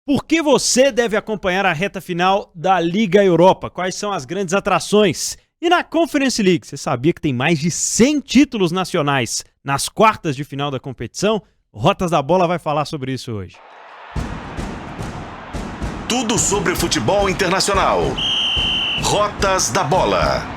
Por que você deve acompanhar a reta final da Liga Europa? Quais são as grandes atrações? E na Conference League, você sabia que tem mais de 100 títulos nacionais nas quartas de final da competição? O Rotas da Bola vai falar sobre isso hoje. Tudo sobre futebol internacional. Rotas da Bola.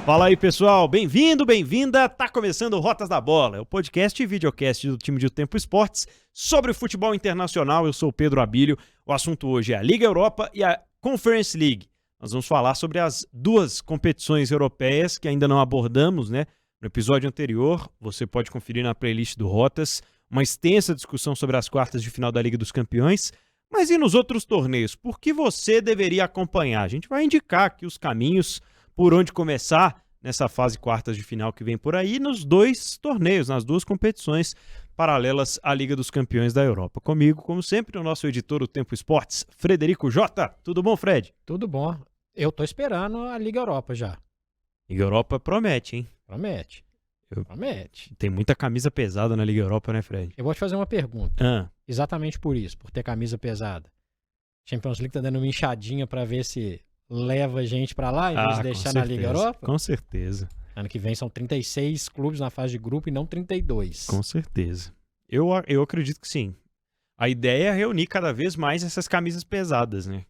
Fala aí, pessoal. Bem-vindo, bem-vinda. Tá começando o Rotas da Bola, é o podcast e videocast do time de O Tempo Esportes sobre o futebol internacional. Eu sou o Pedro Abílio. O assunto hoje é a Liga Europa e a Conference League. Nós vamos falar sobre as duas competições europeias que ainda não abordamos, né? No episódio anterior, você pode conferir na playlist do Rotas uma extensa discussão sobre as quartas de final da Liga dos Campeões. Mas e nos outros torneios? Por que você deveria acompanhar? A gente vai indicar aqui os caminhos por onde começar nessa fase quartas de final que vem por aí, nos dois torneios, nas duas competições paralelas à Liga dos Campeões da Europa. Comigo, como sempre, o nosso editor do Tempo Esportes, Frederico Jota. Tudo bom, Fred? Tudo bom. Eu tô esperando a Liga Europa já. Liga Europa promete, hein? Promete. Promete. Tem muita camisa pesada na Liga Europa, né, Fred? Eu vou te fazer uma pergunta. Exatamente por isso, por ter camisa pesada. Champions League tá dando uma inchadinha pra ver se leva a gente pra lá, em vez de deixar na Liga Europa? Com certeza. Ano que vem são 36 clubes na fase de grupo e não 32. Com certeza. Eu acredito que sim. A ideia é reunir cada vez mais essas camisas pesadas, né?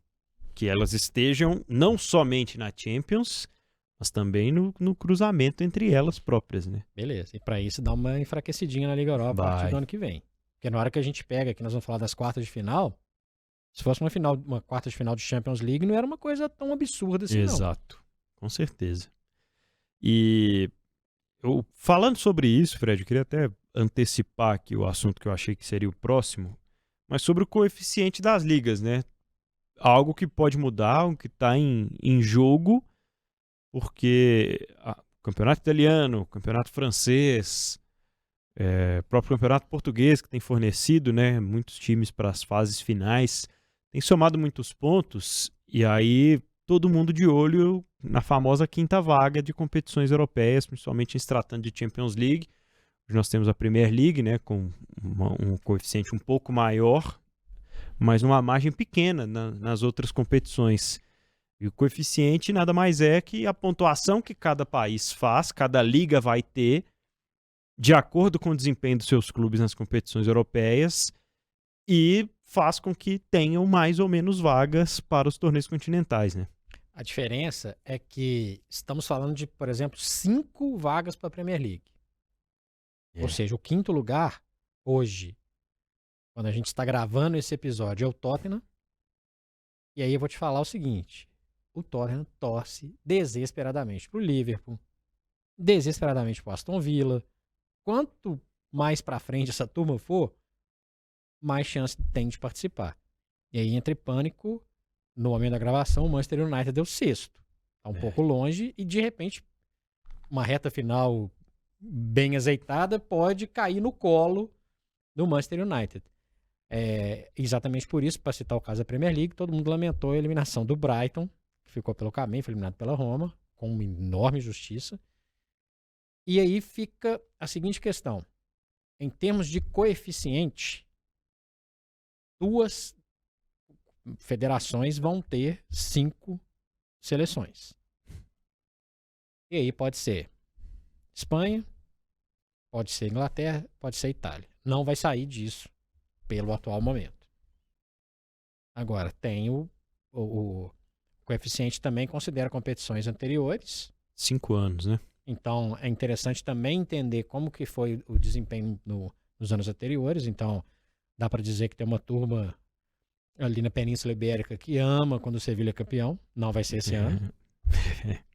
Que elas estejam não somente na Champions, mas também no cruzamento entre elas próprias, né? Beleza. E pra isso dá uma enfraquecidinha na Liga Europa a partir do ano que vem. Porque na hora que a gente pega, que nós vamos falar das quartas de final, se fosse uma quarta de final de Champions League, não era uma coisa tão absurda assim, Exato, com certeza. E falando sobre isso, Fred, eu queria até antecipar aqui o assunto que eu achei que seria o próximo, mas sobre o coeficiente das ligas, né? Algo que pode mudar, algo que está em jogo, porque o campeonato italiano, o campeonato francês, o próprio campeonato português, que tem fornecido, né, muitos times para as fases finais, tem somado muitos pontos, e aí todo mundo de olho na famosa quinta vaga de competições europeias, principalmente em se tratando de Champions League. Hoje nós temos a Premier League, né, com um coeficiente um pouco maior, mas uma margem pequena nas outras competições. E o coeficiente nada mais é que a pontuação que cada país faz, cada liga vai ter, de acordo com o desempenho dos seus clubes nas competições europeias, e faz com que tenham mais ou menos vagas para os torneios continentais, né? A diferença é que estamos falando de, por exemplo, 5 vagas para a Premier League. Ou seja, o quinto lugar, hoje, quando a gente está gravando esse episódio, é o Tottenham. E aí eu vou te falar o seguinte: o Tottenham torce desesperadamente para o Liverpool, desesperadamente para o Aston Villa. Quanto mais para frente essa turma for, mais chance tem de participar. E aí, entre pânico, no momento da gravação, o Manchester United deu sexto. Tá um pouco longe e, de repente, uma reta final bem azeitada pode cair no colo do Manchester United. Exatamente por isso, para citar o caso da Premier League, todo mundo lamentou a eliminação do Brighton, que ficou pelo caminho, foi eliminado pela Roma, com uma enorme justiça. E aí fica a seguinte questão. Em termos de coeficiente, duas federações vão ter 5 seleções. E aí pode ser Espanha, pode ser Inglaterra, pode ser Itália. Não vai sair disso pelo atual momento. Agora, tem o coeficiente também considera competições anteriores. 5 anos, né? Então, é interessante também entender como que foi o desempenho nos anos anteriores. Então, dá para dizer que tem uma turma ali na Península Ibérica que ama quando o Sevilha é campeão. Não vai ser esse ano,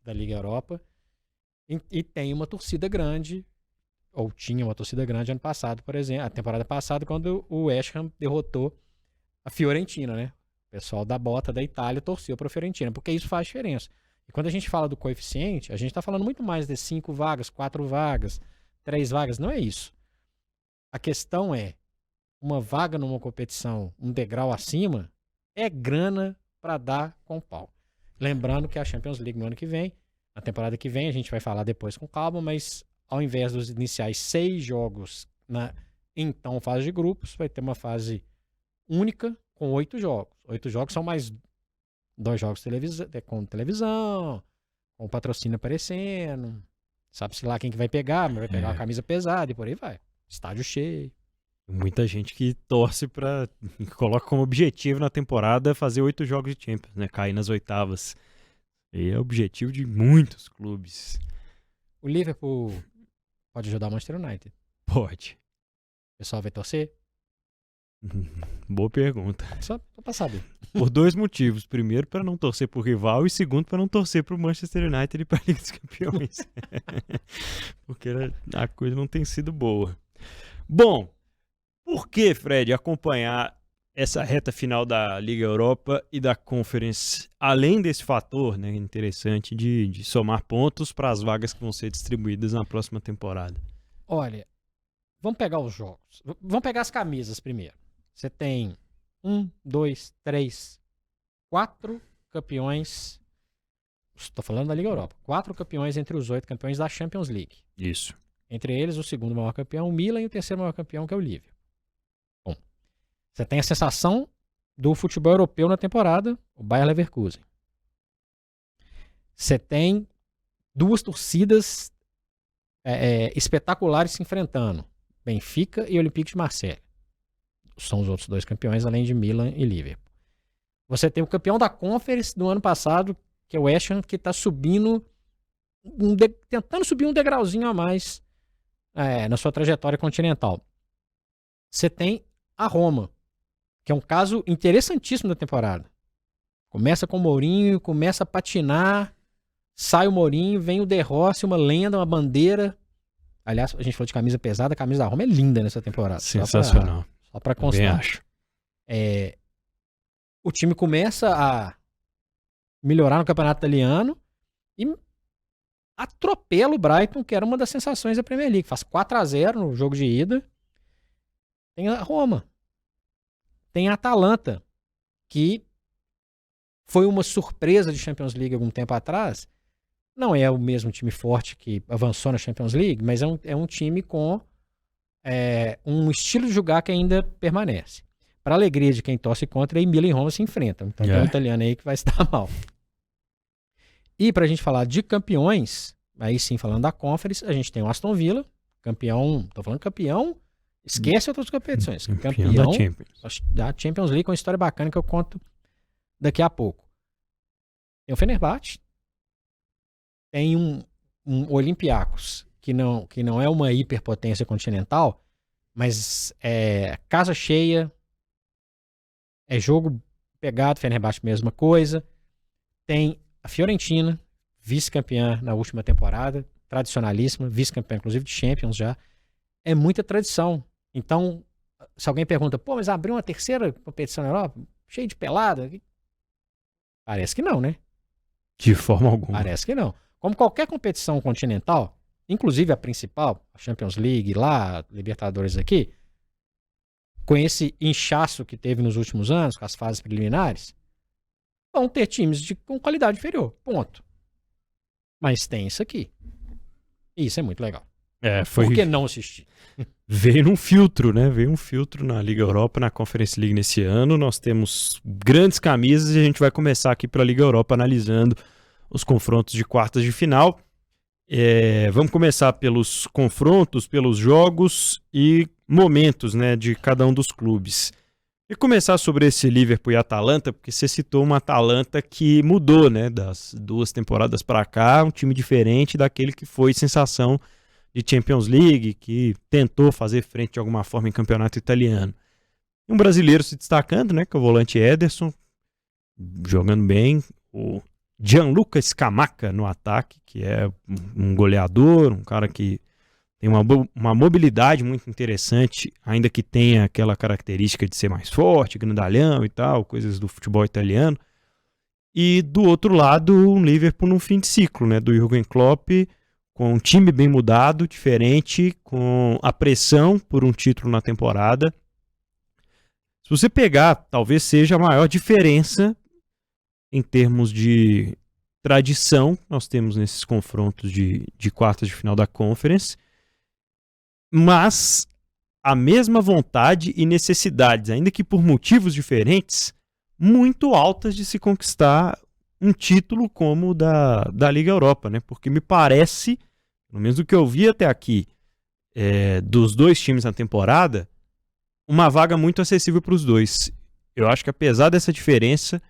da Liga Europa. E tem uma torcida grande, ou tinha uma torcida grande ano passado, por exemplo, a temporada passada, quando o West Ham derrotou a Fiorentina, né? O pessoal da bota da Itália torceu para a Fiorentina, porque isso faz diferença. E quando a gente fala do coeficiente, a gente está falando muito mais de 5 vagas, 4 vagas, 3 vagas. Não é isso. A questão é, uma vaga numa competição, um degrau acima, é grana para dar com pau. Lembrando que a Champions League no ano que vem, na temporada que vem, a gente vai falar depois com calma, mas ao invés dos iniciais 6 jogos Então, fase de grupos vai ter uma fase única com 8 jogos. 8 jogos são mais 2 jogos com televisão, com o patrocínio aparecendo. Sabe-se lá quem que vai pegar, mas vai pegar uma camisa pesada e por aí vai. Estádio cheio. Muita gente que torce coloca como objetivo na temporada fazer 8 jogos de Champions, né? Cair nas oitavas. E é o objetivo de muitos clubes. O Liverpool pode ajudar o Manchester United. Pode. O pessoal vai torcer? Boa pergunta. Só pra saber. Por 2 motivos. Primeiro, para não torcer pro rival. E segundo, para não torcer pro Manchester United e pra Liga dos Campeões. Porque a coisa não tem sido boa. Bom, por que, Fred, acompanhar essa reta final da Liga Europa e da Conference, além desse fator, né, interessante de somar pontos para as vagas que vão ser distribuídas na próxima temporada? Olha, vamos pegar os jogos. Vamos pegar as camisas primeiro. Você tem 1, 2, 3, 4 campeões. Estou falando da Liga Europa. 4 campeões entre os 8 campeões da Champions League. Isso. Entre eles, o segundo maior campeão, o Milan, e o terceiro maior campeão, que é o Liverpool. Bom, você tem a sensação do futebol europeu na temporada, o Bayer Leverkusen. Você tem 2 torcidas espetaculares se enfrentando, Benfica e Olympique de Marseille. São os outros 2 campeões, além de Milan e Liverpool. Você tem o campeão da Conference do ano passado, que é o West Ham, que está subindo, tentando subir um degrauzinho a mais na sua trajetória continental. Você tem a Roma, que é um caso interessantíssimo da temporada. Começa com o Mourinho, começa a patinar, sai o Mourinho, vem o De Rossi, uma lenda, uma bandeira. Aliás, a gente falou de camisa pesada, a camisa da Roma é linda nessa temporada. Sensacional. Só para constar. Acho. O time começa a melhorar no campeonato italiano e atropela o Brighton, que era uma das sensações da Premier League. Faz 4-0 no jogo de ida. Tem a Roma. Tem a Atalanta, que foi uma surpresa de Champions League algum tempo atrás. Não é o mesmo time forte que avançou na Champions League, mas é um time com um estilo de jogar que ainda permanece. Para alegria de quem torce contra, aí Milan e Roma se enfrentam. Então tem um italiano aí que vai estar mal. E para a gente falar de campeões, aí sim falando da Conference, a gente tem o Aston Villa, campeão, tô falando campeão, esquece outras competições. Campeão da Champions League, com uma história bacana que eu conto daqui a pouco. Tem o Fenerbahçe, tem um Olympiacos, que não é uma hiperpotência continental, mas é casa cheia, é jogo pegado, Fenerbahçe mesma coisa. Tem a Fiorentina, vice-campeã na última temporada, tradicionalíssima, vice-campeã inclusive de Champions já. É muita tradição. Então, se alguém pergunta, pô, mas abriu uma terceira competição na Europa, cheio de pelada? Parece que não, né? De forma alguma. Parece que não. Como qualquer competição continental, inclusive a principal, a Champions League lá, Libertadores aqui, com esse inchaço que teve nos últimos anos, com as fases preliminares, vão ter times com qualidade inferior, ponto. Mas tem isso aqui. E isso é muito legal. Por que não assistir? Veio num filtro, né? Veio um filtro na Liga Europa, na Conference League nesse ano. Nós temos grandes camisas e a gente vai começar aqui pela Liga Europa analisando os confrontos de quartas de final. Vamos começar pelos confrontos, pelos jogos e momentos, né, de cada um dos clubes. E começar sobre esse Liverpool e Atalanta, porque você citou uma Atalanta que mudou, né, das 2 temporadas para cá, um time diferente daquele que foi sensação de Champions League, que tentou fazer frente de alguma forma em campeonato italiano. E um brasileiro se destacando, né, que é o volante Ederson, jogando bem, o Gianluca Scamacca no ataque, que é um goleador, um cara que tem uma mobilidade muito interessante, ainda que tenha aquela característica de ser mais forte, grandalhão e tal, coisas do futebol italiano. E do outro lado, um Liverpool no fim de ciclo, né, do Jürgen Klopp, com um time bem mudado, diferente, com a pressão por um título na temporada. Se você pegar, talvez seja a maior diferença em termos de tradição, nós temos nesses confrontos de quartas de final da Conference, mas a mesma vontade e necessidades, ainda que por motivos diferentes, muito altas de se conquistar um título como o da Liga Europa, né? Porque me parece, pelo menos do que eu vi até aqui, dos dois times na temporada, uma vaga muito acessível para os dois. Eu acho que apesar dessa diferença,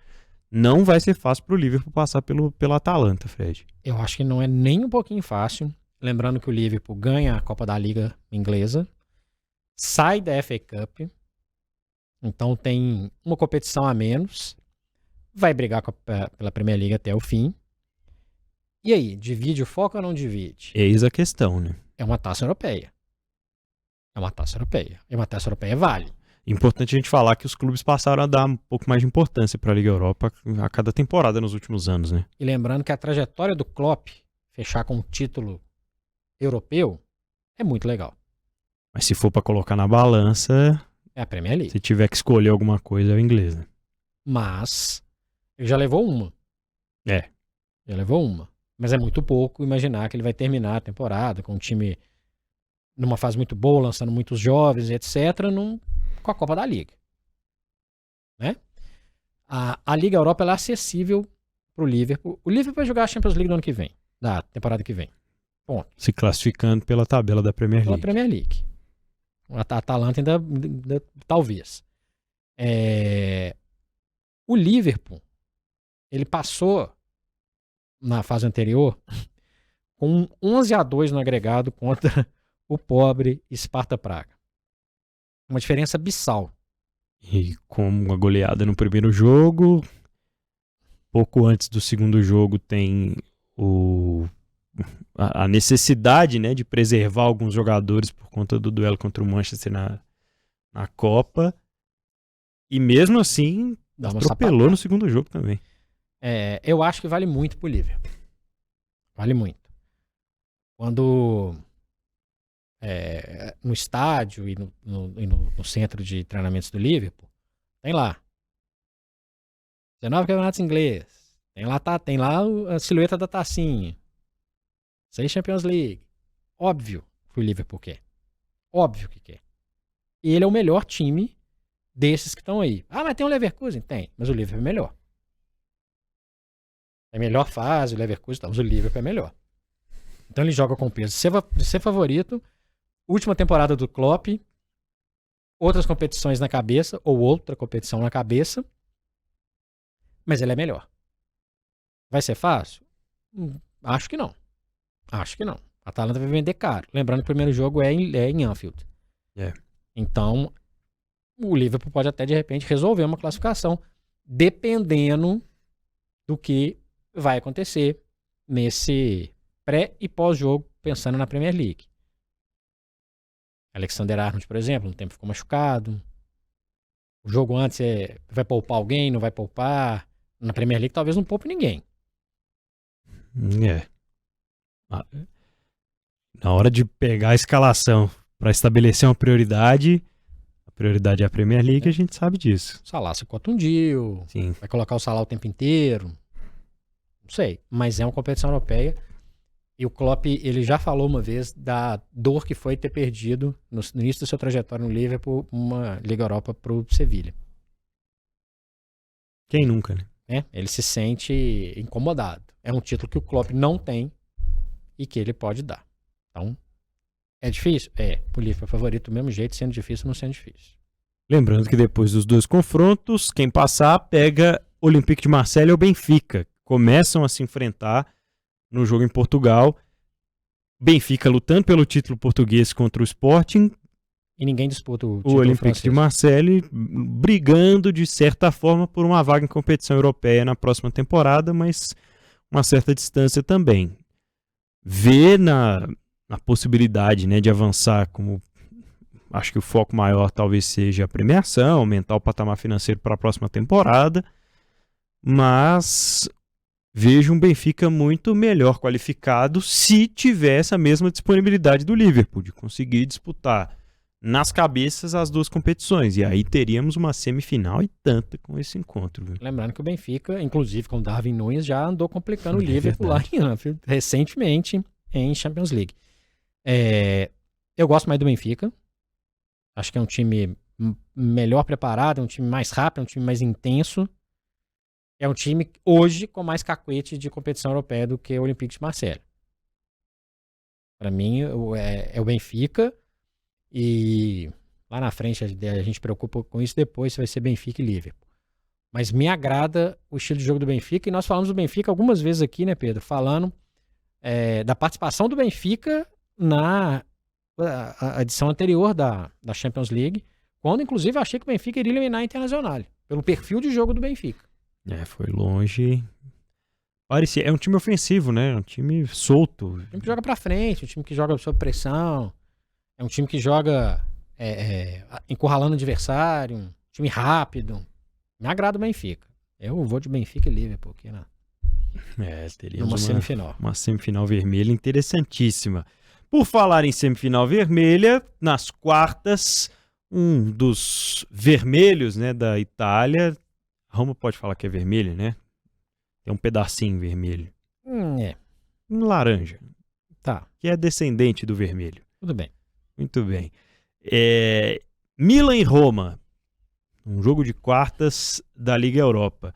não vai ser fácil para o Liverpool passar pelo Atalanta, Fred. Eu acho que não é nem um pouquinho fácil. Lembrando que o Liverpool ganha a Copa da Liga inglesa, sai da FA Cup, então tem uma competição a menos, vai brigar pela Premier League até o fim. E aí, divide o foco ou não divide? Eis a questão, né? É uma taça europeia. É uma taça europeia. E uma taça europeia vale. Importante a gente falar que os clubes passaram a dar um pouco mais de importância para a Liga Europa a cada temporada nos últimos anos, né? E lembrando que a trajetória do Klopp fechar com um título europeu é muito legal. Mas se for para colocar na balança, É a Premier League. se tiver que escolher alguma coisa, é o inglês, né? Mas ele já levou uma. É. Já levou uma. Mas é muito pouco imaginar que ele vai terminar a temporada com um time numa fase muito boa, lançando muitos jovens, etc., com a Copa da Liga. Né? A Liga Europa ela é acessível pro Liverpool. O Liverpool vai jogar a Champions League no ano que vem, da temporada que vem. Ponto. Se classificando pela tabela da Premier Pela League. Premier League. A Atalanta ainda talvez. O Liverpool, ele passou na fase anterior com um 11-2 no agregado contra o pobre Sparta Praga. Uma diferença abissal. E com uma goleada no primeiro jogo, pouco antes do segundo jogo tem a necessidade, né, de preservar alguns jogadores por conta do duelo contra o Manchester na Copa. E mesmo assim, Dá uma atropelou sapatada. no segundo jogo também. Eu acho que vale muito pro Liverpool. Vale muito. Quando no estádio e no centro de treinamentos do Liverpool, tem lá 19 campeonatos ingleses, tem lá a silhueta da tacinha, 6 Champions League. Óbvio que o Liverpool quer. Óbvio que quer. E ele é o melhor time desses que estão aí. Ah, mas tem o Leverkusen? Tem, mas o Liverpool é melhor. É melhor fase, o Leverkusen, mas o Liverpool é melhor. Então ele joga com peso de ser favorito. Última temporada do Klopp, outras competições na cabeça, ou outra competição na cabeça, mas ele é melhor. Vai ser fácil? Acho que não. Acho que não. A Atalanta vai vender caro. Lembrando que o primeiro jogo é em Anfield. Então, o Liverpool pode até de repente resolver uma classificação, dependendo do que vai acontecer nesse pré e pós-jogo, pensando na Premier League. Alexander-Arnold, por exemplo, no tempo ficou machucado. O jogo antes vai poupar alguém, não vai poupar. Na Premier League talvez não poupe ninguém. Na hora de pegar a escalação para estabelecer uma prioridade, a prioridade é a Premier League, a gente sabe disso. Salah se contundiu, Sim. vai colocar o Salah o tempo inteiro. Não sei, mas é uma competição europeia. E o Klopp, ele já falou uma vez da dor que foi ter perdido no início da sua trajetória no Liverpool uma Liga Europa pro Sevilha. Quem nunca, né? Ele se sente incomodado. É um título que o Klopp não tem e que ele pode dar. Então, é difícil? O Liverpool é favorito do mesmo jeito, sendo difícil ou não sendo difícil. Lembrando que depois dos dois confrontos, quem passar pega Olympique de Marseille ou Benfica. Começam a se enfrentar no jogo em Portugal. Benfica lutando pelo título português contra o Sporting. E ninguém disputa o título Olympique francês. de Marseille brigando, de certa forma, por uma vaga em competição europeia na próxima temporada, mas uma certa distância também. Vê na possibilidade, né, de avançar, como acho que o foco maior talvez seja a premiação, aumentar o patamar financeiro para a próxima temporada, mas vejo um Benfica muito melhor qualificado se tiver essa mesma disponibilidade do Liverpool, de conseguir disputar nas cabeças as duas competições. E aí teríamos uma semifinal e tanta com esse encontro. Viu? Lembrando que o Benfica, inclusive com o Darwin Nunes, já andou complicando o Liverpool lá em Anfield, recentemente em Champions League. Eu gosto mais do Benfica. Acho que é um time melhor preparado, é um time mais rápido, é um time mais intenso. É um time hoje com mais cacuete de competição europeia do que o Olympique de Marseille. Para mim, é o Benfica. E lá na frente a gente preocupa com isso depois, se vai ser Benfica e Liverpool. Mas me agrada o estilo de jogo do Benfica. E nós falamos do Benfica algumas vezes aqui, né, Pedro? Falando da participação do Benfica na edição anterior da Champions League, quando inclusive eu achei que o Benfica iria eliminar a Internacional, pelo perfil de jogo do Benfica. Foi longe. Parecia, é um time ofensivo, né? É um time solto. Um time que joga pra frente, um time que joga sob pressão, é um time que joga encurralando o adversário, um time rápido. Me agrada o Benfica. Eu vou de Benfica e Liverpool aqui teríamos numa semifinal. Uma semifinal vermelha interessantíssima. Por falar em semifinal vermelha, nas quartas, um dos vermelhos, né, da Itália. A Roma pode falar que é vermelho, né? Tem um pedacinho vermelho. Um laranja. Tá. Que é descendente do vermelho. Tudo bem. Muito bem. Milan e Roma. Um jogo de quartas da Liga Europa.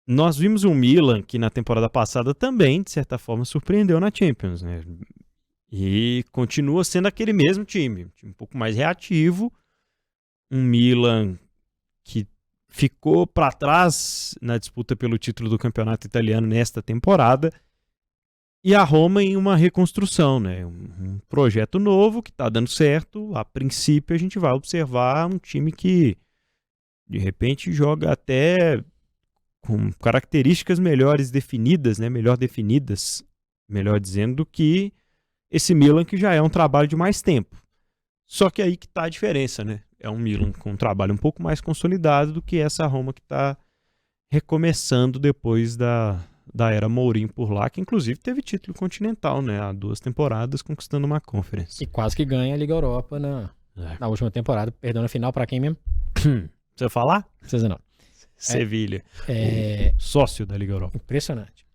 Nós vimos um Milan que na temporada passada também, de certa forma, surpreendeu na Champions, né? E continua sendo aquele mesmo time. Um pouco mais reativo. Um Milan que ficou para trás na disputa pelo título do campeonato italiano nesta temporada. E a Roma em uma reconstrução, né? Um projeto novo que está dando certo. A princípio a gente vai observar um time que de repente joga até com características melhores definidas, né? Melhor definidas, melhor dizendo, do que esse Milan que já é um trabalho de mais tempo. Só que aí que está a diferença, né? É um Milan com um trabalho um pouco mais consolidado do que essa Roma que está recomeçando depois da era Mourinho por lá, que inclusive teve título continental, né? Há 2 temporadas conquistando uma Conference. E quase que ganha a Liga Europa na última temporada, perdendo a final para quem mesmo? Precisa falar? Precisa não. Sevilha, o sócio da Liga Europa. Impressionante.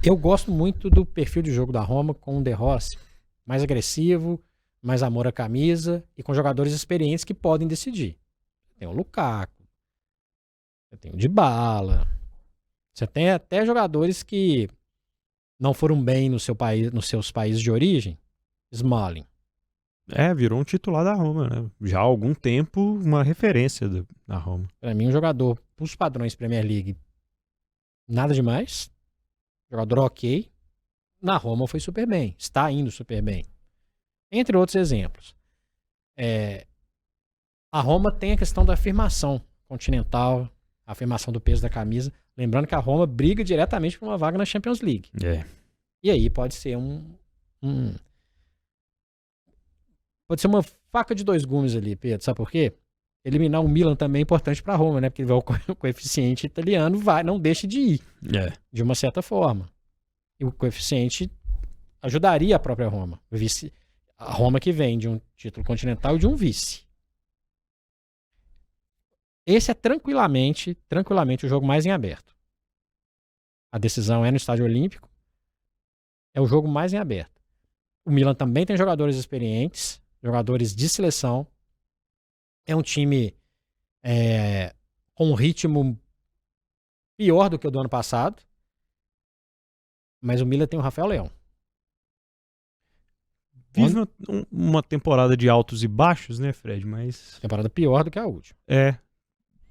Eu gosto muito do perfil de jogo da Roma com o De Rossi, mais agressivo, mais amor à camisa e com jogadores experientes que podem decidir. Tem o Lukaku, você tem o Dybala, você tem até jogadores que não foram bem no seu país, nos seus países de origem. Smalling. Virou um titular da Roma, né? Já há algum tempo uma referência da Roma. Para mim, um jogador, para os padrões Premier League, nada demais. Jogador ok. Na Roma foi super bem. Está indo super bem. Entre outros exemplos. A Roma tem a questão da afirmação continental, a afirmação do peso da camisa. Lembrando que a Roma briga diretamente por uma vaga na Champions League. E aí pode ser pode ser uma faca de 2 gumes ali, Pedro. Sabe por quê? Eliminar o Milan também é importante para a Roma, né? Porque o coeficiente italiano não deixa de ir, de uma certa forma. E o coeficiente ajudaria a própria Roma. A Roma que vem de um título continental e de um vice. Esse é tranquilamente o jogo mais em aberto. A decisão é no Estádio Olímpico. É o jogo mais em aberto. O Milan também tem jogadores experientes, jogadores de seleção. É um time com um ritmo pior do que o do ano passado. Mas o Milan tem o Rafael Leão. Vive uma temporada de altos e baixos, né, Fred? Mas temporada pior do que a última.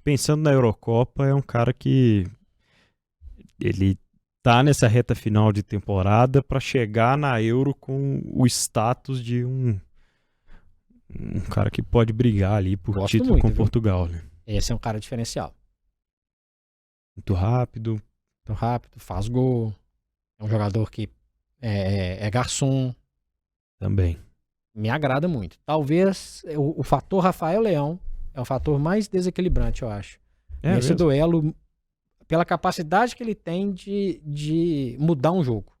Pensando na Eurocopa, é um cara que ele tá nessa reta final de temporada para chegar na Euro com o status de um cara que pode brigar ali por título com Portugal, né? Esse é um cara diferencial. Muito rápido, faz gol. É um jogador que é garçom. Também. Me agrada muito. Talvez o fator Rafael Leão é o fator mais desequilibrante, eu acho. Nesse duelo, pela capacidade que ele tem de mudar um jogo.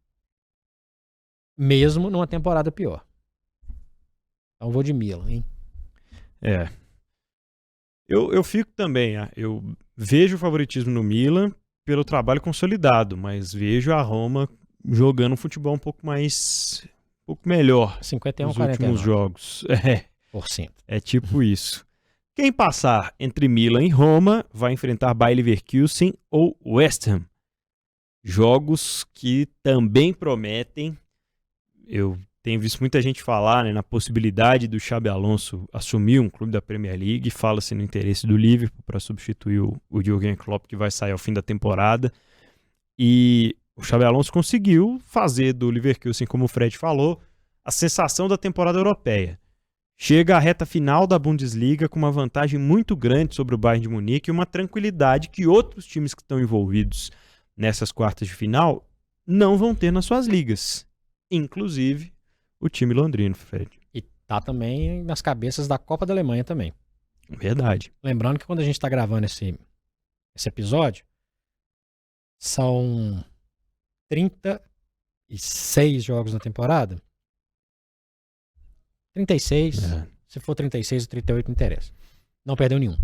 Mesmo numa temporada pior. Então eu vou de Milan, hein? Eu fico também. Eu vejo o favoritismo no Milan pelo trabalho consolidado, mas vejo a Roma jogando um futebol um pouco melhor 51, nos 49. últimos jogos. É tipo isso. Quem passar entre Milan e Roma vai enfrentar Bayer Leverkusen ou West Ham. Jogos que também prometem. Eu tenho visto muita gente falar, né, na possibilidade do Xabi Alonso assumir um clube da Premier League. Fala-se no interesse do Liverpool para substituir o Jürgen Klopp, que vai sair ao fim da temporada. E o Xabi Alonso conseguiu fazer do Leverkusen, como o Fred falou, a sensação da temporada europeia. Chega à reta final da Bundesliga com uma vantagem muito grande sobre o Bayern de Munique e uma tranquilidade que outros times que estão envolvidos nessas quartas de final não vão ter nas suas ligas. Inclusive o time londrino, Fred. E tá também nas cabeças da Copa da Alemanha também. Verdade. Lembrando que quando a gente tá gravando esse episódio, são 36 jogos na temporada. 36. Se for 36 ou 38, não interessa. Não perdeu nenhum.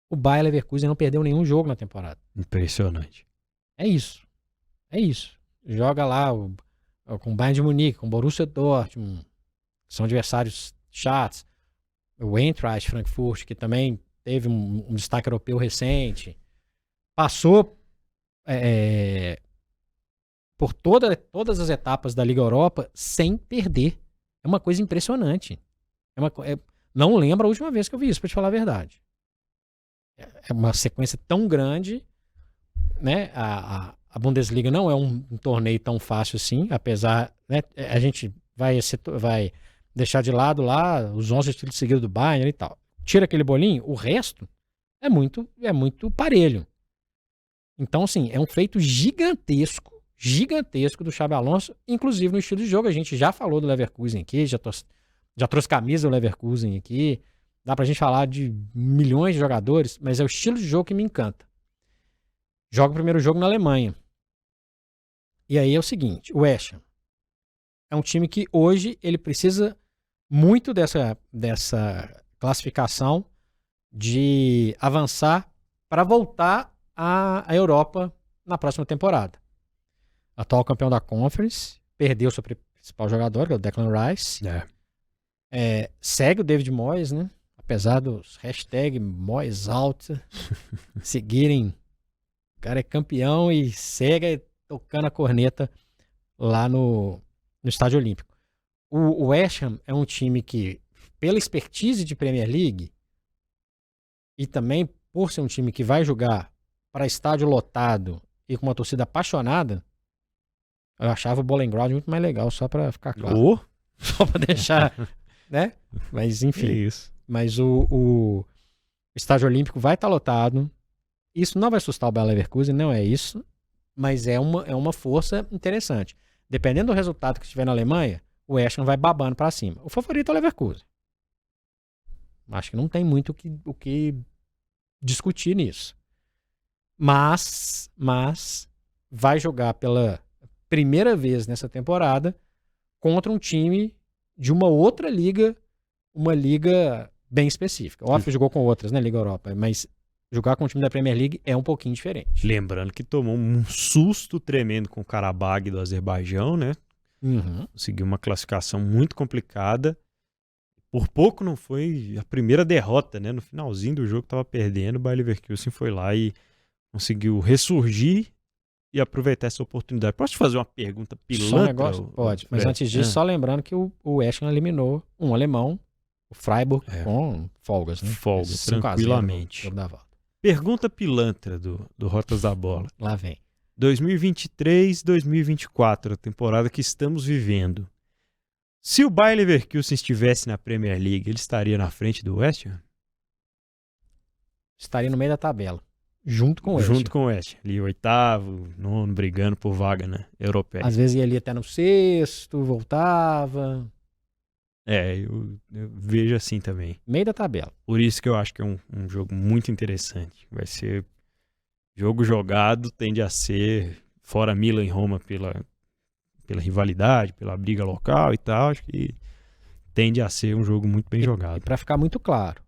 O Bayer Leverkusen não perdeu nenhum jogo na temporada. Impressionante. É isso. Joga lá com o Bayern de Munique, com o Borussia Dortmund, que são adversários chatos. O Eintracht Frankfurt, que também teve um destaque europeu recente. Passou por todas as etapas da Liga Europa sem perder. É uma coisa impressionante. Não lembro a última vez que eu vi isso, pra te falar a verdade. É uma sequência tão grande, né? A Bundesliga não é um torneio tão fácil assim, apesar, né? A gente vai deixar de lado lá os 11 estilos seguidos do Bayern e tal. Tira aquele bolinho, o resto é muito parelho. Então, assim, é um feito gigantesco do Xabi Alonso, inclusive no estilo de jogo. A gente já falou do Leverkusen aqui, já trouxe camisa do Leverkusen aqui. Dá pra gente falar de milhões de jogadores, mas é o estilo de jogo que me encanta. Joga o primeiro jogo na Alemanha. E aí é o seguinte, o West Ham é um time que hoje ele precisa muito dessa classificação de avançar para voltar à Europa na próxima temporada. Atual campeão da Conference, perdeu seu principal jogador, que é o Declan Rice. Segue o David Moyes, né? Apesar dos hashtag Moyes out seguirem, o cara é campeão e segue tocando a corneta lá no Estádio Olímpico. O West Ham é um time que, pela expertise de Premier League e também por ser um time que vai jogar para estádio lotado e com uma torcida apaixonada, eu achava o Bowling Ground muito mais legal, só para ficar claro. Só para deixar, né? Mas enfim. É isso. Mas o Estádio Olímpico vai estar lotado. Isso não vai assustar o Bayer Leverkusen, não é isso. Mas é uma força interessante. Dependendo do resultado que estiver na Alemanha, o West Ham vai babando para cima. O favorito é o Leverkusen. Acho que não tem muito o que discutir nisso. Mas vai jogar pela primeira vez nessa temporada contra um time de uma outra liga, uma liga bem específica. Óbvio, jogou com outras, né, Liga Europa, mas jogar com o time da Premier League é um pouquinho diferente. Lembrando que tomou um susto tremendo com o Karabag do Azerbaijão, né? Uhum. Conseguiu uma classificação muito complicada. Por pouco não foi a primeira derrota, né? No finalzinho do jogo estava perdendo, o Bayer Leverkusen foi lá e conseguiu ressurgir e aproveitar essa oportunidade. Posso te fazer uma pergunta pilantra? Só um negócio? Pode, mas antes disso, só lembrando que o West Ham eliminou um alemão, o Freiburg, com folgas, né? Folgas, tranquilamente. Pergunta pilantra do Rotas da Bola. Lá vem. 2023-2024, a temporada que estamos vivendo. Se o Bayer Leverkusen estivesse na Premier League, ele estaria na frente do West Ham? Estaria no meio da tabela. Junto com o West. Junto com o West. Ali, oitavo, nono, brigando por vaga, né? Europeia. Às vezes ia ali até no sexto, voltava. Eu vejo assim também. Meio da tabela. Por isso que eu acho que é um jogo muito interessante. Vai ser jogo jogado, tende a ser, fora Milan e Roma pela rivalidade, pela briga local e tal, acho que tende a ser um jogo muito bem jogado. E para ficar muito claro,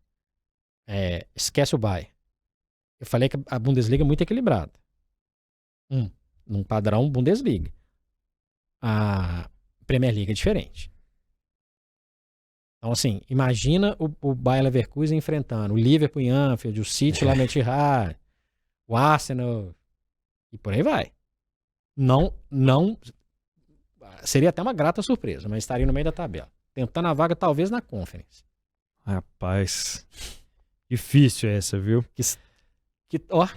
esquece o Bayern. Eu falei que a Bundesliga é muito equilibrada. Num padrão Bundesliga. A Premier League é diferente. Então, assim, imagina o Bayer Leverkusen enfrentando o Liverpool em Anfield, o City lá no Etihad, o Arsenal e por aí vai. Não, seria até uma grata surpresa, mas estaria no meio da tabela. Tentando a vaga talvez na Conference. Rapaz, difícil essa, viu? Ó,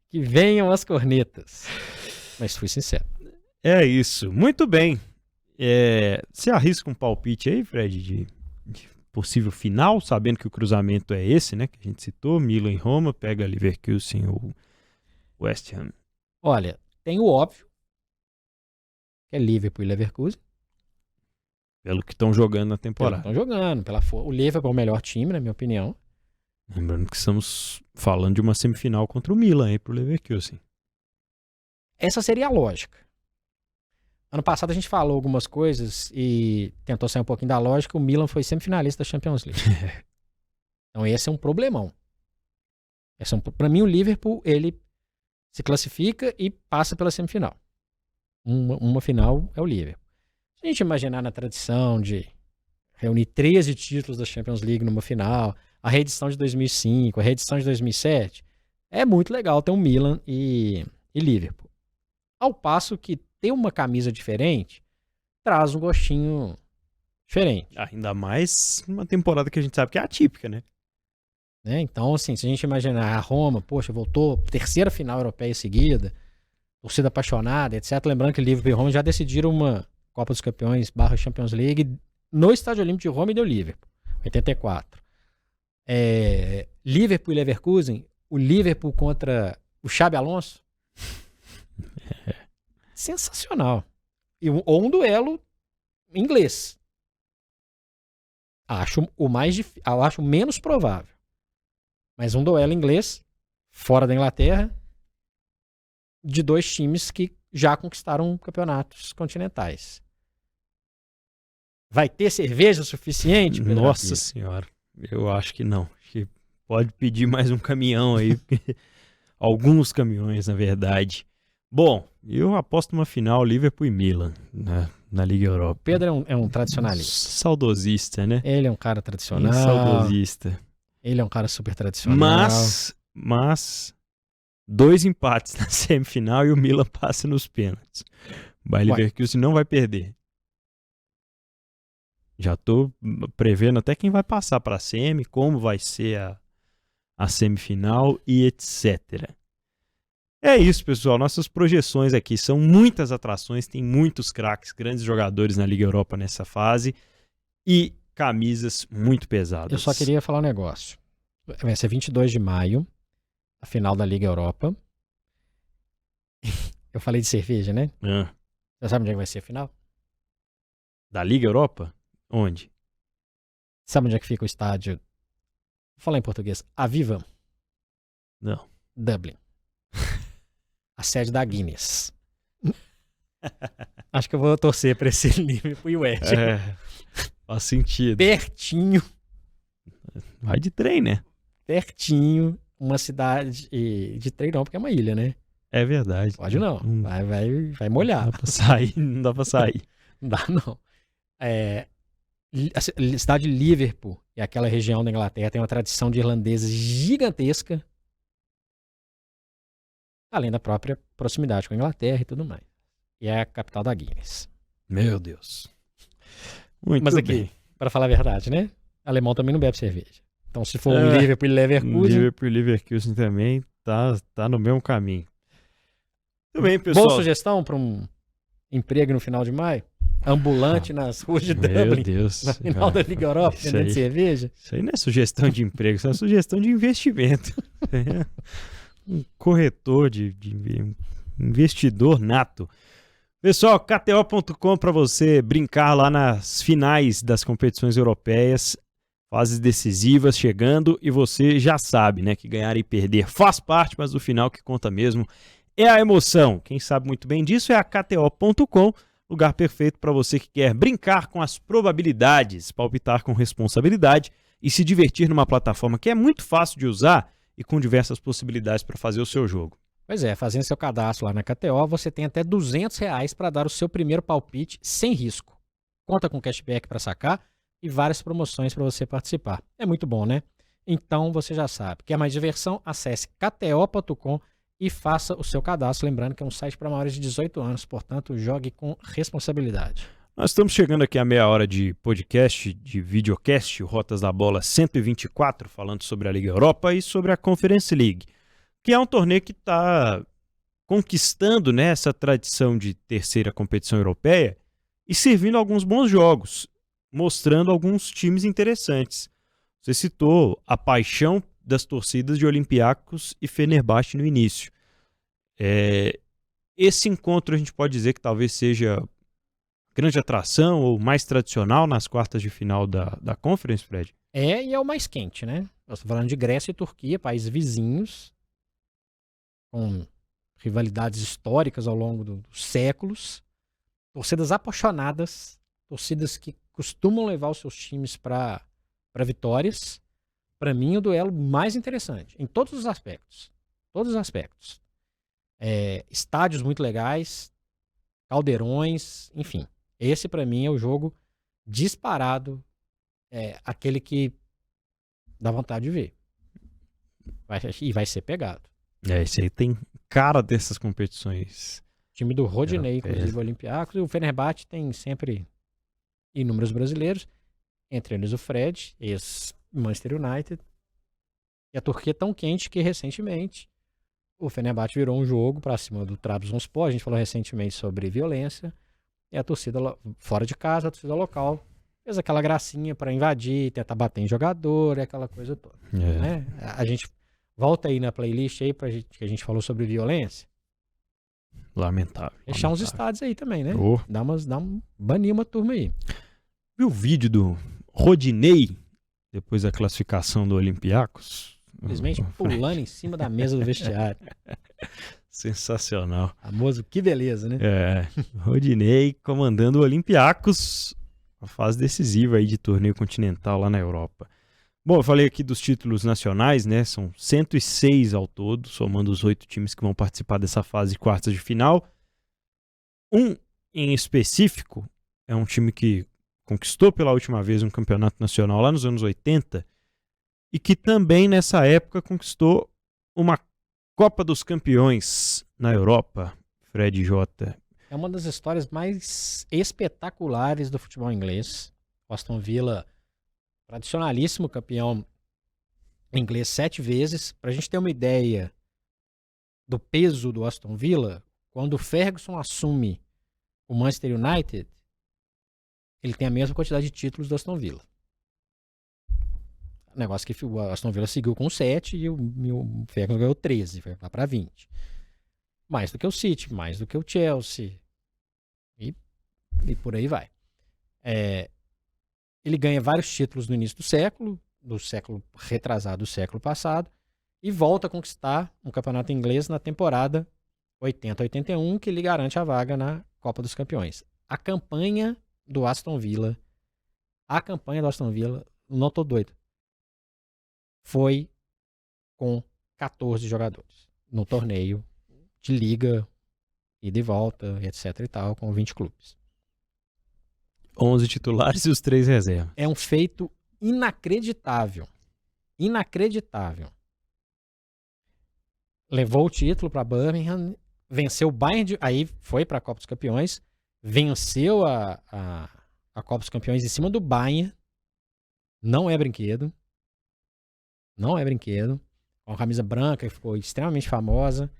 que venham as cornetas. Mas fui sincero. É isso, muito bem. Você arrisca um palpite aí, Fred, de possível final, sabendo que o cruzamento é esse, né? Que a gente citou, Milan e Roma, pega Leverkusen ou West Ham. Olha, tem o óbvio, que é Liverpool e Leverkusen. Pelo que estão jogando na temporada. Estão jogando. O Liverpool é o melhor time, na minha opinião. Lembrando que estamos falando de uma semifinal contra o Milan aí pro Leverkusen. Essa seria a lógica. Ano passado a gente falou algumas coisas e tentou sair um pouquinho da lógica. O Milan foi semifinalista da Champions League. Então esse é um problemão. Para mim o Liverpool, ele se classifica e passa pela semifinal. Uma final é o Liverpool. Se a gente imaginar na tradição de reunir 13 títulos da Champions League numa final, a reedição de 2005, a reedição de 2007, é muito legal ter um Milan e Liverpool. Ao passo que ter uma camisa diferente traz um gostinho diferente. Ainda mais uma temporada que a gente sabe que é atípica, né? Então, assim, se a gente imaginar a Roma, poxa, voltou, terceira final europeia seguida, torcida apaixonada, etc. Lembrando que Liverpool e Roma já decidiram uma Copa dos Campeões / Champions League no Estádio Olímpico de Roma e deu Liverpool, 84. Liverpool e Leverkusen, o Liverpool contra o Xabi Alonso. Sensacional. Ou um duelo inglês. Acho menos provável. Mas um duelo inglês, fora da Inglaterra, de dois times que já conquistaram campeonatos continentais. Vai ter cerveja suficiente? Nossa senhora, eu acho que não. Acho que pode pedir mais um caminhão aí, alguns caminhões, na verdade. Bom, eu aposto uma final Liverpool e Milan na Liga Europa. Pedro é um tradicionalista. Saudosista, né? Ele é um cara tradicional. Saudosista. Ele é um cara super tradicional. Mas 2 empates na semifinal e o Milan passa nos pênaltis. O Bayer Leverkusen não vai perder. Já tô prevendo até quem vai passar para a semi, como vai ser a semifinal e etc. É isso, pessoal. Nossas projeções aqui são muitas atrações, tem muitos craques, grandes jogadores na Liga Europa nessa fase e camisas muito pesadas. Eu só queria falar um negócio. Vai ser 22 de maio, a final da Liga Europa. Eu falei de cerveja, né? Você sabe onde é que vai ser a final? Da Liga Europa? Onde? Sabe onde é que fica o estádio? Vou falar em português. Aviva? Não. Dublin. A sede da Guinness. Acho que eu vou torcer para esse Liverpool e West. Faz sentido. Pertinho. Vai de trem, né? Pertinho. Uma cidade de trem não, porque é uma ilha, né? É verdade. Pode não. Vai molhar. Não dá pra sair. Não dá pra sair. Não dá, não. A cidade de Liverpool e aquela região da Inglaterra tem uma tradição de irlandeses gigantesca, além da própria proximidade com a Inglaterra e tudo mais. E é a capital da Guinness. Meu Deus. Muito Mas bem. aqui, para falar a verdade, né? Alemão também não bebe cerveja. Então, se for um Liverpool e Leverkusen... Liverpool e Leverkusen também tá no mesmo caminho. Muito bem, pessoal. Boa sugestão para um emprego no final de maio? Ambulante nas ruas de Dublin. Meu Deus. Na final da Liga Europa, vendendo cerveja. Isso aí não é sugestão de emprego, isso é sugestão de investimento. Um corretor um investidor nato. Pessoal, KTO.com para você brincar lá nas finais das competições europeias, fases decisivas chegando, e você já sabe, né, que ganhar e perder faz parte, mas o final que conta mesmo é a emoção. Quem sabe muito bem disso é a KTO.com, lugar perfeito para você que quer brincar com as probabilidades, palpitar com responsabilidade e se divertir numa plataforma que é muito fácil de usar e com diversas possibilidades para fazer o seu jogo. Pois é, fazendo seu cadastro lá na KTO, você tem até R$200 para dar o seu primeiro palpite sem risco. conta com cashback para sacar e várias promoções para você participar. É muito bom, né? Então você já sabe. Quer mais diversão? Acesse kto.com e faça o seu cadastro. Lembrando que é um site para maiores de 18 anos, portanto, jogue com responsabilidade. Nós estamos chegando aqui a meia hora de podcast, de videocast, o Rotas da Bola 124, falando sobre a Liga Europa e sobre a Conference League, que é um torneio que está conquistando, né, essa tradição de terceira competição europeia e servindo alguns bons jogos, mostrando alguns times interessantes. Você citou a paixão das torcidas de Olympiacos e Fenerbahçe no início. Esse encontro a gente pode dizer que talvez seja grande atração ou mais tradicional nas quartas de final da Conference, Fred? E é o mais quente, né? Nós estamos falando de Grécia e Turquia, países vizinhos, com rivalidades históricas ao longo dos séculos, torcidas apaixonadas, torcidas que costumam levar os seus times para vitórias. Para mim, o duelo mais interessante, em todos os aspectos. Todos os aspectos. Estádios muito legais, caldeirões, enfim. Esse, para mim, é o jogo disparado, aquele que dá vontade de ver. Vai ser pegado. Esse aí tem cara dessas competições. O time do Rodinei, inclusive o Olympiacos, e o Fenerbahçe tem sempre inúmeros brasileiros, entre eles o Fred, ex-Manchester United. E a Turquia é tão quente que, recentemente, o Fenerbahçe virou um jogo para cima do Trabzonspor. A gente falou recentemente sobre violência. E a torcida fora de casa, a torcida local, fez aquela gracinha para invadir, tentar bater em jogador, aquela coisa toda. Né? A gente volta aí na playlist aí que a gente falou sobre violência. Lamentável. Deixar uns estádios aí também, né? Banir uma turma aí. Viu o vídeo do Rodinei, depois da classificação do Olympiacos? Simplesmente pulando em cima da mesa do vestiário. Sensacional. Famoso, que beleza, né? Rodinei comandando o Olympiacos, a fase decisiva aí de torneio continental lá na Europa. Bom, eu falei aqui dos títulos nacionais, né? São 106 ao todo, somando os 8 times que vão participar dessa fase de quartas de final. Um em específico é um time que conquistou pela última vez um campeonato nacional lá nos anos 80 e que também nessa época conquistou uma Copa dos Campeões na Europa, Fred J. É uma das histórias mais espetaculares do futebol inglês. Aston Villa, tradicionalíssimo campeão inglês 7 vezes. Para a gente ter uma ideia do peso do Aston Villa, quando o Ferguson assume o Manchester United, ele tem a mesma quantidade de títulos do Aston Villa. Negócio que o Aston Villa seguiu com 7 e o Ferguson ganhou 13, foi lá para 20. Mais do que o City, mais do que o Chelsea. E por aí vai. Ele ganha vários títulos no início do século retrasado, do século passado, e volta a conquistar um campeonato inglês na temporada 80-81, que lhe garante a vaga na Copa dos Campeões. A campanha do Aston Villa, não tô doido, foi com 14 jogadores no torneio de liga e de volta, etc e tal, com 20 clubes. 11 titulares e os 3 reservas. É um feito inacreditável. Inacreditável. Levou o título para Birmingham, venceu o Bayern, aí foi para a Copa dos Campeões, venceu a Copa dos Campeões em cima do Bayern. Não é brinquedo. Não é brinquedo. Com a camisa branca, que ficou extremamente famosa.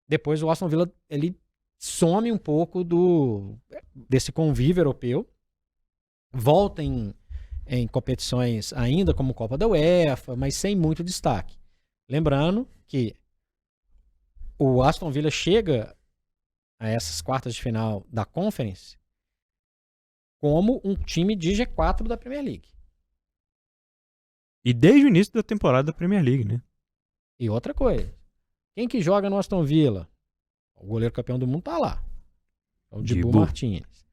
Depois o Aston Villa, ele some um pouco desse convívio europeu. Volta em competições ainda como Copa da UEFA, mas sem muito destaque. Lembrando que o Aston Villa chega a essas quartas de final da Conference como um time de G4 da Premier League. E desde o início da temporada da Premier League, né? E outra coisa, quem que joga no Aston Villa? O goleiro campeão do mundo tá lá. É o Dibu Martínez.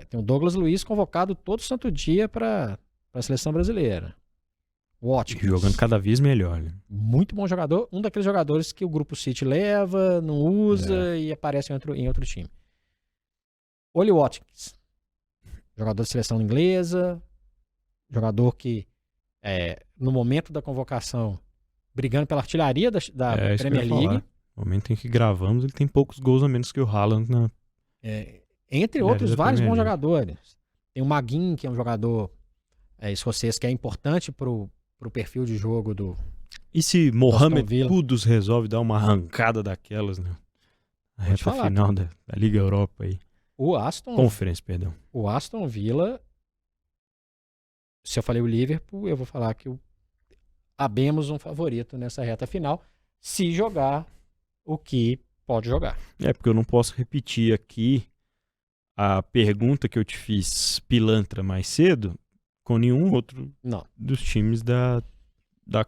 Tem o Douglas Luiz convocado todo santo dia para a seleção brasileira. Watkins. Jogando cada vez melhor, né? Muito bom jogador. Um daqueles jogadores que o Grupo City leva, não usa e aparece em outro time. Oli Watkins. Jogador de seleção inglesa, jogador que, no momento da convocação, brigando pela artilharia da Isso que eu Premier ia falar. League. No momento em que gravamos, ele tem poucos gols a menos que o Haaland na... Entre Artilharia outros da vários Premier bons League. jogadores. Tem o Maguinho, que é um jogador escocês, que é importante pro perfil de jogo do... E se Mohamed Villa. Kudus resolve dar uma arrancada daquelas, né? Na Vou te reta falar, final da Liga Europa aí. Conference, perdão. O Aston Villa, se eu falei o Liverpool, eu vou falar que abemos um favorito nessa reta final, se jogar o que pode jogar. Porque eu não posso repetir aqui a pergunta que eu te fiz pilantra mais cedo com nenhum outro Não, dos times da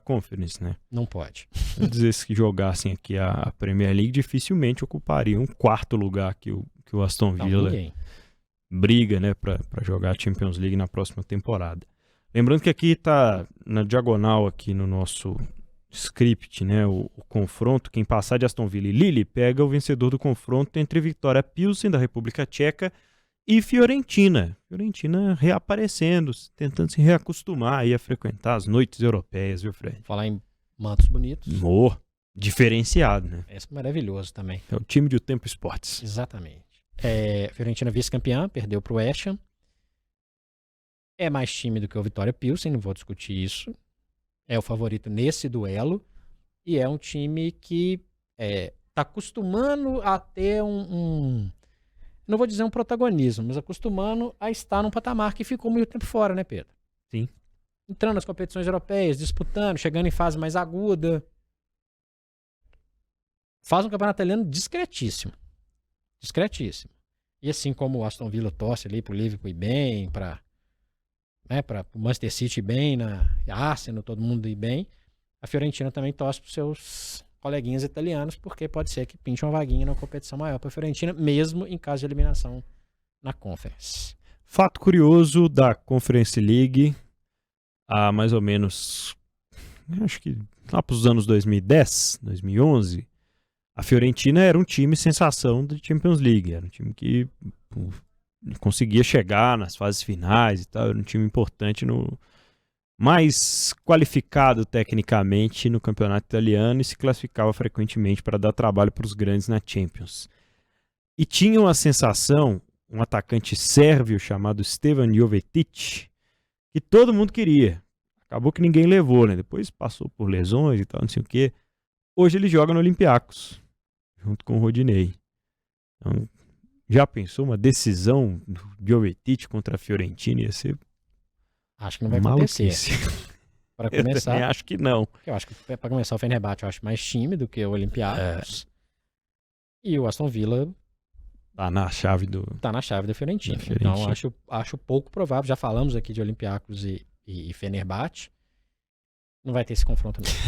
Conference, né? não pode. Vou dizer, se jogassem aqui a Premier League, dificilmente ocupariam um quarto lugar que o Aston Não, Villa ninguém. briga, né, pra jogar a Champions League na próxima temporada. Lembrando que aqui tá na diagonal aqui no nosso script, né, o confronto, quem passar de Aston Villa e Lille pega o vencedor do confronto entre Vitória Pilsen, da República Tcheca, e Fiorentina. Fiorentina reaparecendo, tentando se reacostumar aí a frequentar as noites europeias, viu, Fred? Falar em mantos bonitos. Diferenciado, né? Esse é maravilhoso também. É o time de O Tempo Esportes. Exatamente. Fiorentina vice-campeã, perdeu pro West Ham. É mais time do que o Vitória Pilsen, não vou discutir isso. É o favorito nesse duelo. E é um time que tá acostumando a ter não vou dizer um protagonismo, mas acostumando a estar num patamar que ficou muito tempo fora, né, Pedro? Sim. Entrando nas competições europeias, disputando, chegando em fase mais aguda. Faz um campeonato italiano discretíssimo. Discretíssimo. E assim como o Aston Villa torce ali pro Liverpool ir bem, para o Manchester City ir bem, a Arsenal, todo mundo ir bem, a Fiorentina também torce pros seus coleguinhas italianos, porque pode ser que pinte uma vaguinha na competição maior para a Fiorentina, mesmo em caso de eliminação na Conference. Fato curioso da Conference League, há mais ou menos, acho que lá para os anos 2010, 2011, a Fiorentina era um time sensação da Champions League, era um time que conseguia chegar nas fases finais e tal, era um time importante, mais qualificado tecnicamente no campeonato italiano e se classificava frequentemente para dar trabalho para os grandes na Champions. E tinha uma sensação, um atacante sérvio chamado Stevan Jovetic, que todo mundo queria. Acabou que ninguém levou, né? Depois passou por lesões e tal, não sei o quê. Hoje ele joga no Olympiacos, junto com o Rodinei. Então, já pensou uma decisão do Jovetic contra a Fiorentina? Ia ser Acho que não vai maluquice. acontecer. Para Eu também começar, acho que não. eu acho que para começar o Fenerbahçe eu acho mais time do que o Olympiacos. E o Aston Villa Tá na chave do... tá na chave da Fiorentina. Da Fiorentina. Então acho pouco provável. Já falamos aqui de Olympiacos e Fenerbahçe. Não vai ter esse confronto mesmo.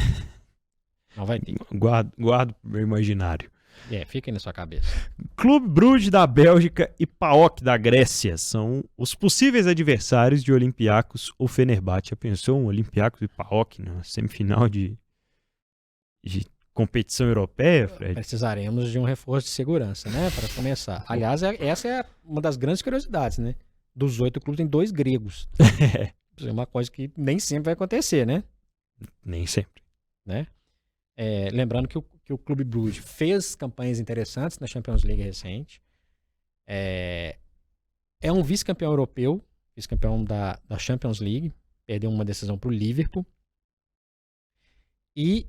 Não vai ter. Guardo pro meu imaginário. Fica aí na sua cabeça. Clube Brugge da Bélgica e PAOK da Grécia são os possíveis adversários de Olympiacos ou Fenerbahçe. Já pensou um Olympiacos e PAOK na semifinal de competição europeia, Fred? Precisaremos de um reforço de segurança, né? Para começar. Aliás, essa é uma das grandes curiosidades, né? Dos 8 clubes, tem 2 gregos. É uma coisa que nem sempre vai acontecer, né? Nem sempre. Lembrando que o Clube Brugge fez campanhas interessantes na Champions League recente. É um vice-campeão europeu, vice-campeão da Champions League. Perdeu uma decisão para o Liverpool. E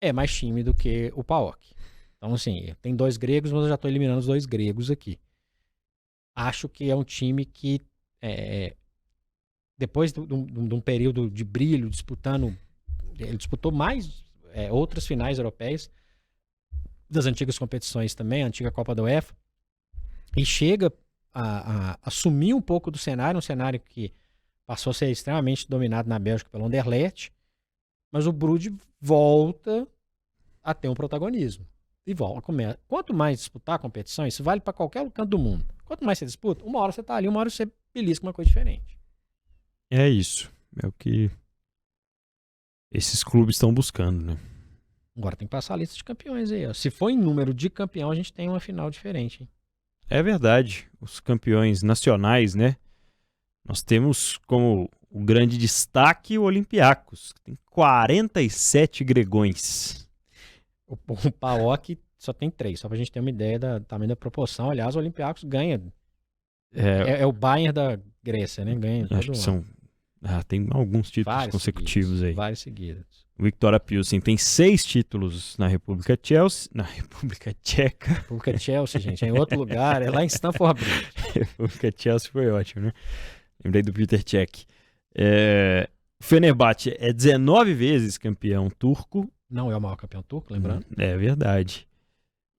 é mais time do que o PAOK. Então, assim, tem 2 gregos, mas eu já estou eliminando os 2 gregos aqui. Acho que é um time que, depois de um período de brilho, disputando, ele disputou mais outras finais europeias, das antigas competições também, a antiga Copa da UEFA, e chega a assumir um pouco do cenário, um cenário que passou a ser extremamente dominado na Bélgica pelo Anderlecht, mas o Brugge volta a ter um protagonismo. E volta. Quanto mais disputar a competição, isso vale para qualquer canto do mundo. Quanto mais você disputa, uma hora você tá ali, uma hora você belisca uma coisa diferente. É isso. É o que esses clubes estão buscando, né? Agora tem que passar a lista de campeões aí. Ó. Se for em número de campeão, a gente tem uma final diferente. Hein? É verdade. Os campeões nacionais, né? Nós temos como o grande destaque o Olympiacos, que tem 47 gregões. O PAOK só tem 3, só pra gente ter uma ideia do tamanho da proporção. Aliás, o Olympiacos ganha. É o Bayern da Grécia, né? Ganha todo Acho que são... tem alguns títulos vários consecutivos seguidos, aí. Vários seguidos. O Viktoria Pilsen tem 6 títulos na República Tcheca. República Chelsea, gente, é em outro lugar, é lá em Stamford Bridge. República Chelsea foi ótimo, né? Lembrei do Peter Cech. O Fenerbahçe é 19 vezes campeão turco. Não é o maior campeão turco, lembrando. É verdade.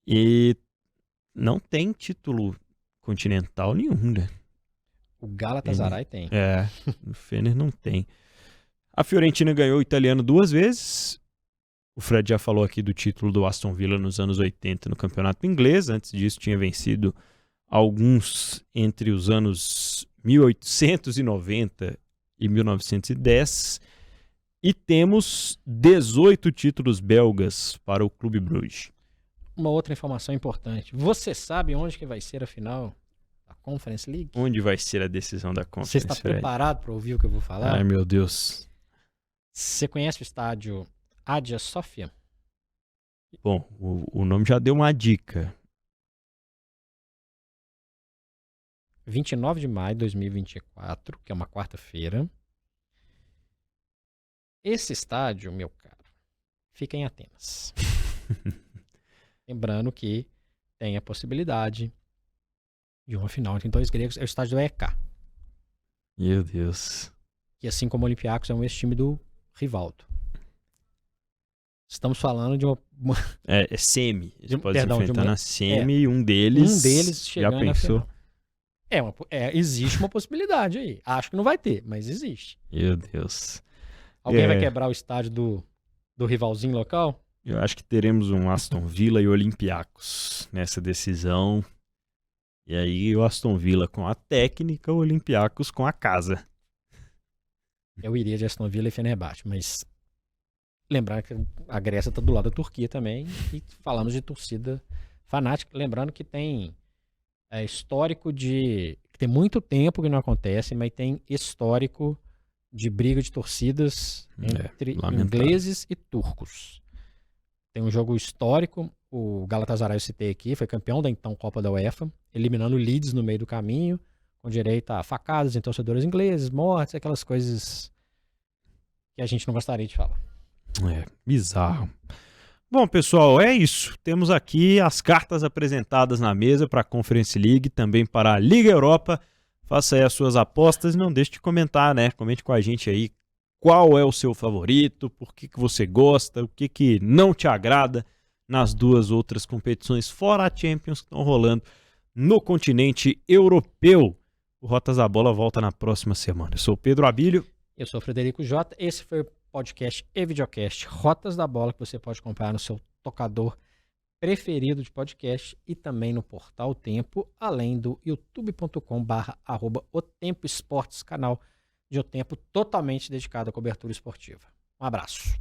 E não tem título continental nenhum, né? O Galatasaray tem. O Fener não tem. A Fiorentina ganhou o italiano 2 vezes. O Fred já falou aqui do título do Aston Villa nos anos 80 no campeonato inglês. Antes disso tinha vencido alguns entre os anos 1890 e 1910. E temos 18 títulos belgas para o Clube Brugge. Uma outra informação importante. Você sabe onde que vai ser a final da Conference League? Onde vai ser a decisão da Conference? Você está preparado para ouvir o que eu vou falar? Ai, meu Deus. Você conhece o estádio Hagia Sophia? Bom, o nome já deu uma dica. 29 de maio de 2024, que é uma quarta-feira. Esse estádio, meu caro, fica em Atenas. Lembrando que tem a possibilidade de uma final entre 2 gregos. É o estádio do EK. Meu Deus. Que assim como o Olympiacos é um ex-time do Rivaldo. Estamos falando de uma... É semi. Eles podem se Perdão, enfrentar na semi e um deles chegando já pensou. na final. Existe uma possibilidade aí. Acho que não vai ter, mas existe. Meu Deus. Alguém vai quebrar o estádio do rivalzinho local? Eu acho que teremos um Aston Villa e Olympiacos nessa decisão. E aí o Aston Villa com a técnica, o Olympiacos com a casa. Eu iria de Aston Villa e Fenerbahçe, mas lembrar que a Grécia está do lado da Turquia também, e falamos de torcida fanática, lembrando que tem histórico de... que tem muito tempo que não acontece, mas tem histórico de briga de torcidas entre ingleses e turcos. Tem um jogo histórico, o Galatasaray eu citei aqui, foi campeão da então Copa da UEFA, eliminando o Leeds no meio do caminho, com direito a facadas em torcedores ingleses, mortes, aquelas coisas que a gente não gostaria de falar. Bizarro. Bom, pessoal, é isso. Temos aqui as cartas apresentadas na mesa para a Conference League, também para a Liga Europa. Faça aí as suas apostas e não deixe de comentar, né? Comente com a gente aí qual é o seu favorito, por que você gosta, o que não te agrada nas 2 outras competições, fora a Champions, que estão rolando no continente europeu. O Rotas da Bola volta na próxima semana. Eu sou o Pedro Abílio. Eu sou o Frederico Jota. Esse foi o podcast e videocast Rotas da Bola, que você pode acompanhar no seu tocador preferido de podcast e também no Portal Tempo, além do youtube.com/O Tempo Esportes, canal de O Tempo totalmente dedicado à cobertura esportiva. Um abraço.